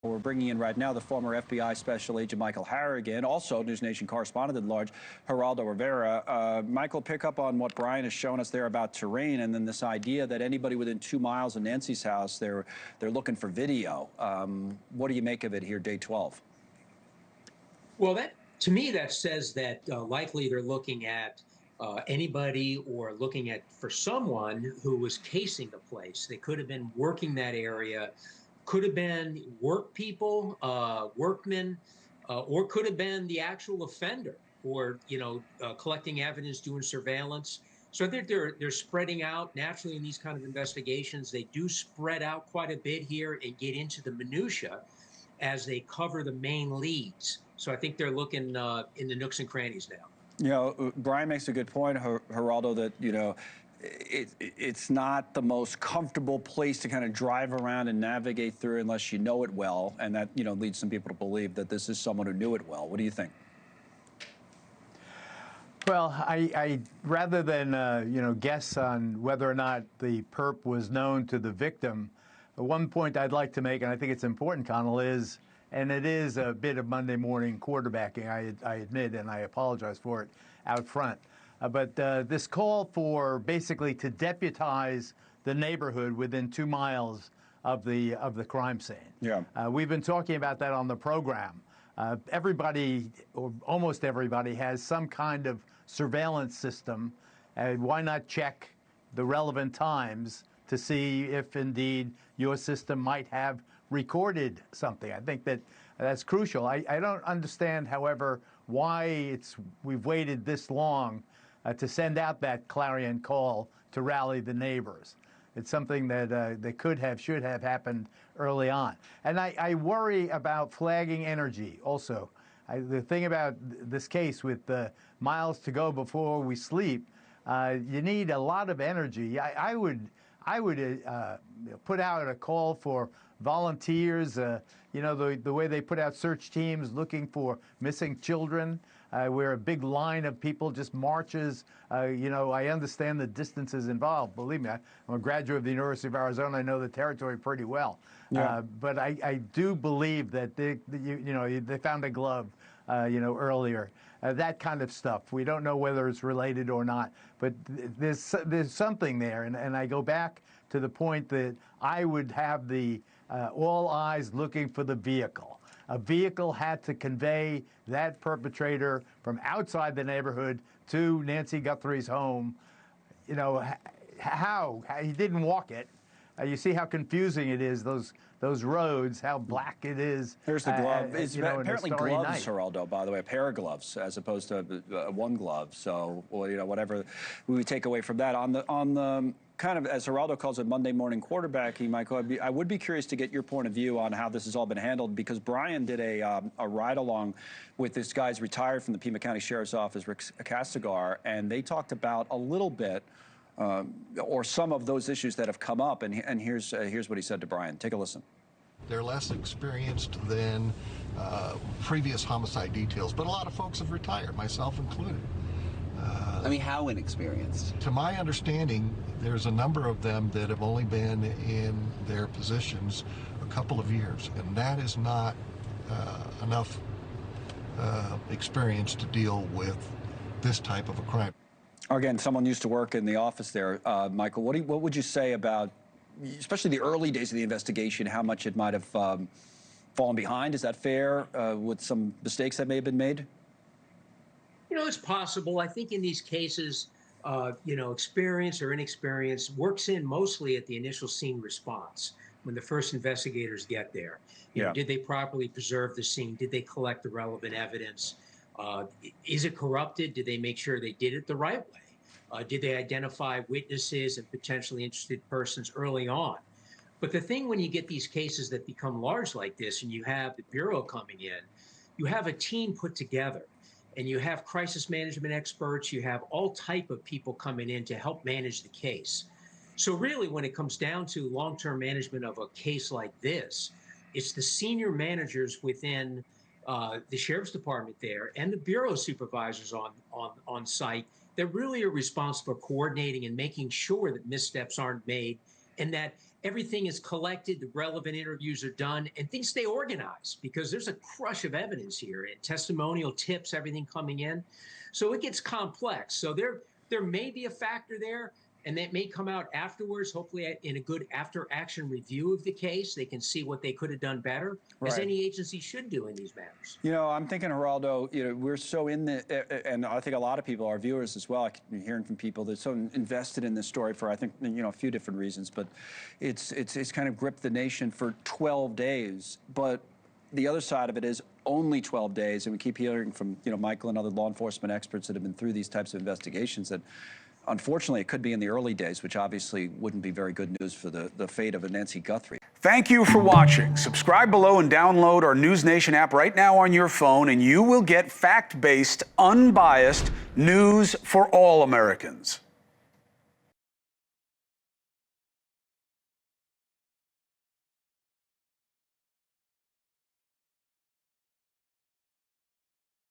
We're bringing in right now the former FBI Special Agent Michael Harrigan, also NewsNation correspondent at large, Geraldo Rivera. Michael, pick up on what Brian has shown us there about terrain, and then this idea that anybody within 2 miles of Nancy's house, they're looking for video. What do you make of it here, day 12? Well, to me, that says that likely they're looking at anybody or looking at for someone who was casing the place. They could have been working that area, could have been work people, workmen, or could have been the actual offender, or collecting evidence, doing surveillance. So I think they're spreading out naturally in these kind of investigations. They do spread out quite a bit here and get into the minutia as they cover the main leads. So I think they're looking in the nooks and crannies now. Brian makes a good point, Geraldo, that it's not the most comfortable place to kind of drive around and navigate through unless you know it well, and that leads some people to believe that this is someone who knew it well. What do you think? Well, I rather than guess on whether or not the perp was known to the victim, one point I'd like to make, and I think it's important, Connell, is, and it is a bit of Monday morning quarterbacking, I admit, and I apologize for it out front. But this call for basically to deputize the neighborhood within 2 miles of the crime scene. Yeah. We've been talking about that on the program. Everybody, or almost everybody, has some kind of surveillance system. Why not check the relevant times to see if indeed your system might have recorded something? I think that's crucial. I don't understand, however, why we've waited this long to send out that clarion call to rally the neighbors. It's something that should have happened early on. And I worry about flagging energy also. The thing about this case with miles to go before we sleep, you need a lot of energy. I would put out a call for volunteers, the way they put out search teams looking for missing children, where a big line of people just marches. I understand the distances involved. Believe me, I'm a graduate of the University of Arizona. I know the territory pretty well. Yeah. But I do believe that they found a glove, earlier. That kind of stuff. We don't know whether it's related or not, but there's something there. And I go back to the point that I would have all eyes looking for the vehicle. A vehicle had to convey that perpetrator from outside the neighborhood to Nancy Guthrie's home. How? He didn't walk it. You see how confusing it is, those roads, how black it is. Here's the glove. It's apparently gloves, Geraldo, by the way, a pair of gloves as opposed to one glove. So, whatever we would take away from that. On the kind of, as Geraldo calls it, Monday morning quarterbacking, Michael, I would be curious to get your point of view on how this has all been handled, because Brian did a ride-along with this guy's retired from the Pima County Sheriff's Office, Rick Castigar, and they talked about a little bit or some of those issues that have come up, and here's what he said to Brian. Take a listen. They're less experienced than previous homicide details, but a lot of folks have retired, myself included. How inexperienced? To my understanding, there's a number of them that have only been in their positions a couple of years, and that is not enough experience to deal with this type of a crime. Again, someone used to work in the office there. Michael, what would you say about, especially the early days of the investigation, how much it might have fallen behind? Is that fair, with some mistakes that may have been made? It's possible. I think in these cases, experience or inexperience works in mostly at the initial scene response when the first investigators get there. Did they properly preserve the scene? Did they collect the relevant evidence? Is it corrupted? Did they make sure they did it the right way? Did they identify witnesses and potentially interested persons early on? But the thing when you get these cases that become large like this and you have the Bureau coming in, you have a team put together. And you have crisis management experts, you have all type of people coming in to help manage the case. So really, when it comes down to long-term management of a case like this, it's the senior managers within the Sheriff's Department there and the Bureau supervisors on site that really are responsible for coordinating and making sure that missteps aren't made and that everything is collected, the relevant interviews are done, and things stay organized because there's a crush of evidence here and testimonial tips, everything coming in. So it gets complex. So there may be a factor there, and that may come out afterwards, hopefully in a good after-action review of the case. They can see what they could have done better, as any agency should do in these matters. You know, I'm thinking, Geraldo, you know, we're so in the, and I think a lot of people, our viewers as well, I'm hearing from people that are so invested in this story for, I think, you know, a few different reasons, but it's kind of gripped the nation for 12 days. But the other side of it is only 12 days, and we keep hearing from, you know, Michael and other law enforcement experts that have been through these types of investigations that, unfortunately, it could be in the early days, which obviously wouldn't be very good news for the fate of a Nancy Guthrie. Thank you for watching. Subscribe below and download our NewsNation app right now on your phone, and you will get fact-based, unbiased news for all Americans.